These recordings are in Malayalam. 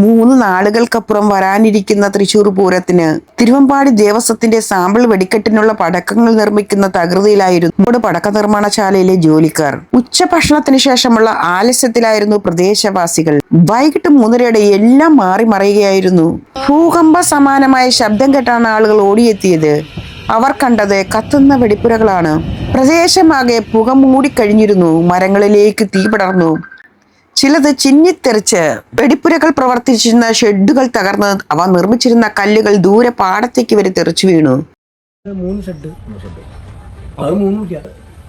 3 നാളുകൾക്കപ്പുറം വരാനിരിക്കുന്ന തൃശൂർ പൂരത്തിന് തിരുവമ്പാടി ദേവസ്വത്തിന്റെ സാമ്പിൾ വെടിക്കെട്ടിനുള്ള പടക്കങ്ങൾ നിർമ്മിക്കുന്ന തകൃതിയിലായിരുന്നു പടക്ക നിർമ്മാണശാലയിലെ ജോലിക്കാർ. ഉച്ചഭക്ഷണത്തിന് ശേഷമുള്ള ആലസ്യത്തിലായിരുന്നു പ്രദേശവാസികൾ. വൈകിട്ട് 3:30 എല്ലാം മാറി മറിയുകയായിരുന്നു. ഭൂകമ്പ സമാനമായ ശബ്ദം കേട്ടാണ് ആളുകൾ ഓടിയെത്തിയത്. അവർ കണ്ടത് കത്തുന്ന വെടിപ്പുരകളാണ്. പ്രദേശമാകെ പുക മൂടിക്കഴിഞ്ഞിരുന്നു. മരങ്ങളിലേക്ക് തീ പടർന്നു. ചിലത് ചിന്നിത്തെറിച്ച് വെടിപ്പുരകൾ പ്രവർത്തിച്ചിരുന്ന ഷെഡുകൾ തകർന്ന് അവ നിർമ്മിച്ചിരുന്ന കല്ലുകൾ ദൂരെ പാടത്തേക്ക് വരെ തെറിച്ചു വീണു. 3 ഷെഡ് അത് 3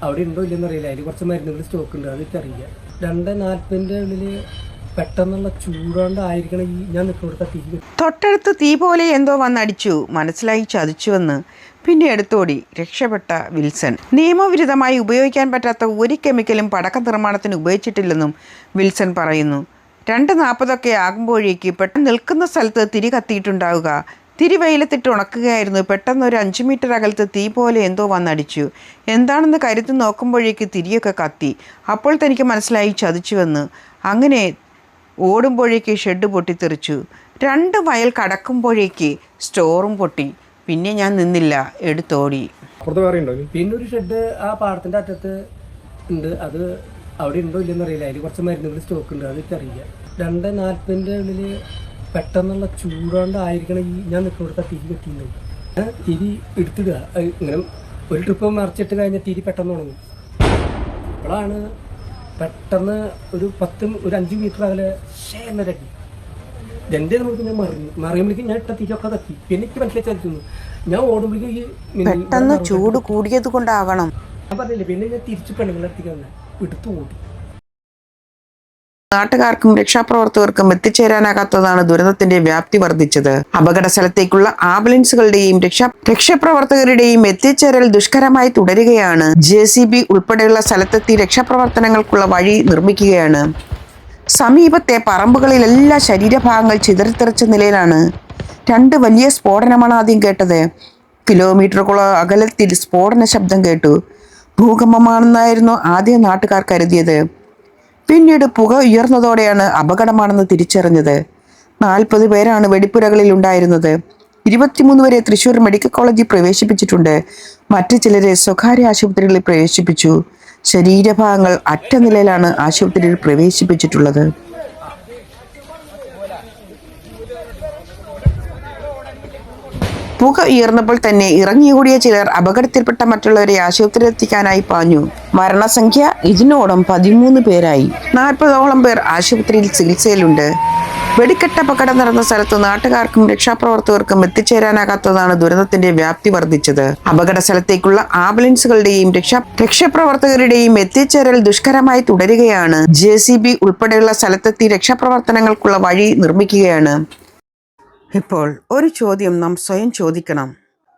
അവിടെ ഉണ്ടോ ഇല്ലെന്ന് അറിയില്ല. അതിൽ കുറച്ച് മരുന്നുകൾ സ്റ്റോക്ക് ഉണ്ട്, അതൊക്കെ അറിയില്ല. 2:40 ഉള്ളിൽ പെട്ടെന്നുള്ള ചൂടുകൊണ്ടായിരിക്കണം ഈ ഞാൻ നിൽക്കുന്നിടത്ത തീ. തൊട്ടടുത്ത് തീ പോലെ എന്തോ വന്നടിച്ചു. മനസ്സിലായി ചതിച്ചുവെന്ന്. പിന്നെ എടുത്തോടി രക്ഷപ്പെട്ട വിൽസൺ. നിയമവിരുദ്ധമായി ഉപയോഗിക്കാൻ പറ്റാത്ത ഒരു കെമിക്കലും പടക്ക നിർമ്മാണത്തിന് ഉപയോഗിച്ചിട്ടില്ലെന്നും വിൽസൺ പറയുന്നു. 2:40 ആകുമ്പോഴേക്ക് പെട്ടെന്ന് നിൽക്കുന്ന സ്ഥലത്ത് തിരി കത്തിയിട്ടുണ്ടാവുക. തിരി വെയിലത്തിട്ട് ഉണക്കുകയായിരുന്നു. പെട്ടെന്ന് ഒരു 5 മീറ്റർ അകലത്ത് തീ പോലെ എന്തോ വന്നടിച്ചു. എന്താണെന്ന് കരുതി നോക്കുമ്പോഴേക്ക് തിരിയൊക്കെ കത്തി. അപ്പോൾ തനിക്ക് മനസ്സിലായി ചതിച്ചുവെന്ന്. അങ്ങനെ ഓടുമ്പോഴേക്ക് ഷെഡ് പൊട്ടിത്തെറിച്ചു. 2 വയൽ കടക്കുമ്പോഴേക്ക് സ്റ്റോറും പൊട്ടി. പിന്നെ ഞാൻ നിന്നില്ല, എടുത്തോടി. പിന്നെ ഒരു ഷെഡ് ആ പാടത്തിന്റെ അറ്റത്ത് ഉണ്ട്, അത് അവിടെ ഉണ്ടോ ഇല്ലെന്ന് അറിയില്ല. അതിൽ കുറച്ച് മരുന്നുകൾ സ്റ്റോക്ക് ഉണ്ട്, അതൊക്കെ അറിയില്ല. 2:40 ഉള്ളിൽ പെട്ടെന്നുള്ള ചൂടുകൊണ്ടായിരിക്കണം ഈ ഞാൻ നിൽക്കുന്നിടത്ത തിരി കെട്ടിയിട്ടുണ്ടാവും. തിരി എടുത്തിടുക, ഇങ്ങനെ ഒരു ട്രിപ്പ് മറിച്ചിട്ട് കഴിഞ്ഞാൽ തിരി പെട്ടെന്ന് ഉണങ്ങും. അപ്പോഴാണ് പെട്ടെന്ന് ഒരു 5 മീറ്റർ അകലെ എന്നരട്ടി എൻ്റെ നമുക്ക് ഞാൻ മറിയുമ്പോഴേക്കും ഞാൻ ഇട്ട തിരിയൊക്കെ തട്ടി. പിന്നെ എനിക്ക് മനസ്സിലായി ചലിക്കുന്നു. ഞാൻ ഓടുമ്പോഴേക്കും പെട്ടെന്ന് ചൂട് കൂടിയത് കൊണ്ടാകണം ഞാൻ പറഞ്ഞില്ലേ. പിന്നെ ഞാൻ തിരിച്ച് പെണ്ണുങ്ങളെടുത്തേക്ക് വന്നെ എടുത്തു ഓടി. നാട്ടുകാർക്കും രക്ഷാപ്രവർത്തകർക്കും എത്തിച്ചേരാനാകാത്തതാണ് ദുരന്തത്തിന്റെ വ്യാപ്തി വർദ്ധിച്ചത്. അപകട സ്ഥലത്തേക്കുള്ള ആംബുലൻസുകളുടെയും രക്ഷാപ്രവർത്തകരുടെയും എത്തിച്ചേരൽ ദുഷ്കരമായി തുടരുകയാണ്. JCB ഉൾപ്പെടെയുള്ള സ്ഥലത്തെത്തി രക്ഷാപ്രവർത്തനങ്ങൾക്കുള്ള വഴി നിർമ്മിക്കുകയാണ്. സമീപത്തെ പറമ്പുകളിലെല്ലാം ശരീരഭാഗങ്ങൾ ചിതറിത്തെറിച്ച നിലയിലാണ്. 2 വലിയ സ്ഫോടനമാണ് ആദ്യം കേട്ടത്. കിലോമീറ്ററുകളോളം അകലത്തിൽ സ്ഫോടന ശബ്ദം കേട്ടു. ഭൂകമ്പമാണെന്നായിരുന്നു ആദ്യം നാട്ടുകാർ കരുതിയത്. പിന്നീട് പുക ഉയർന്നതോടെയാണ് അപകടമാണെന്ന് തിരിച്ചറിഞ്ഞത്. 40 പേരാണ് വെടിപ്പുരകളിൽ ഉണ്ടായിരുന്നത്. 23 വരെ തൃശൂർ മെഡിക്കൽ കോളേജിൽ പ്രവേശിപ്പിച്ചിട്ടുണ്ട്. മറ്റു ചിലരെ സ്വകാര്യ ആശുപത്രികളിൽ പ്രവേശിപ്പിച്ചു. ശരീരഭാഗങ്ങൾ അറ്റ നിലയിലാണ് ആശുപത്രിയിൽ പ്രവേശിപ്പിച്ചിട്ടുള്ളത്. പുക ഉയർന്നപ്പോൾ തന്നെ ഇറങ്ങിയോടിയ ചിലർ അപകടത്തിൽപ്പെട്ട മറ്റുള്ളവരെ ആശുപത്രിയിലെത്തിക്കാനായി പാഞ്ഞു. മരണസംഖ്യ ഇതിനോടം 13 പേരായി. 40ഓളം പേർ ആശുപത്രിയിൽ ചികിത്സയിലുണ്ട്. വെടിക്കെട്ട് അപകടം നടന്ന സ്ഥലത്ത് നാട്ടുകാർക്കും രക്ഷാപ്രവർത്തകർക്കും എത്തിച്ചേരാനാകാത്തതാണ് ദുരന്തത്തിന്റെ വ്യാപ്തി വർദ്ധിച്ചത്. അപകട സ്ഥലത്തേക്കുള്ള ആംബുലൻസുകളുടെയും രക്ഷാപ്രവർത്തകരുടെയും എത്തിച്ചേരൽ ദുഷ്കരമായി തുടരുകയാണ്. JCB ഉൾപ്പെടെയുള്ള സ്ഥലത്തെത്തി രക്ഷാപ്രവർത്തനങ്ങൾക്കുള്ള വഴി നിർമ്മിക്കുകയാണ്. ഇപ്പോൾ ഒരു ചോദ്യം നാം സ്വയം ചോദിക്കണം.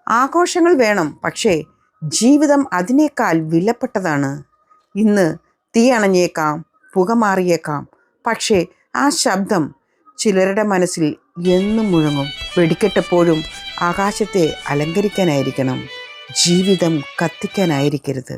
ആഘോഷങ്ങൾ വേണം, പക്ഷേ ജീവിതം അതിനേക്കാൾ വിലപ്പെട്ടതാണ്. ഇന്ന് തീ അണഞ്ഞേക്കാം, പുക മാറിയേക്കാം, പക്ഷേ ആ ശബ്ദം ചിലരുടെ മനസ്സിൽ എന്നും മുഴങ്ങും. വെടിക്കെട്ടെപ്പോഴും ആകാശത്തെ അലങ്കരിക്കാനായിരിക്കണം, ജീവിതം കത്തിക്കാനായിരിക്കരുത്.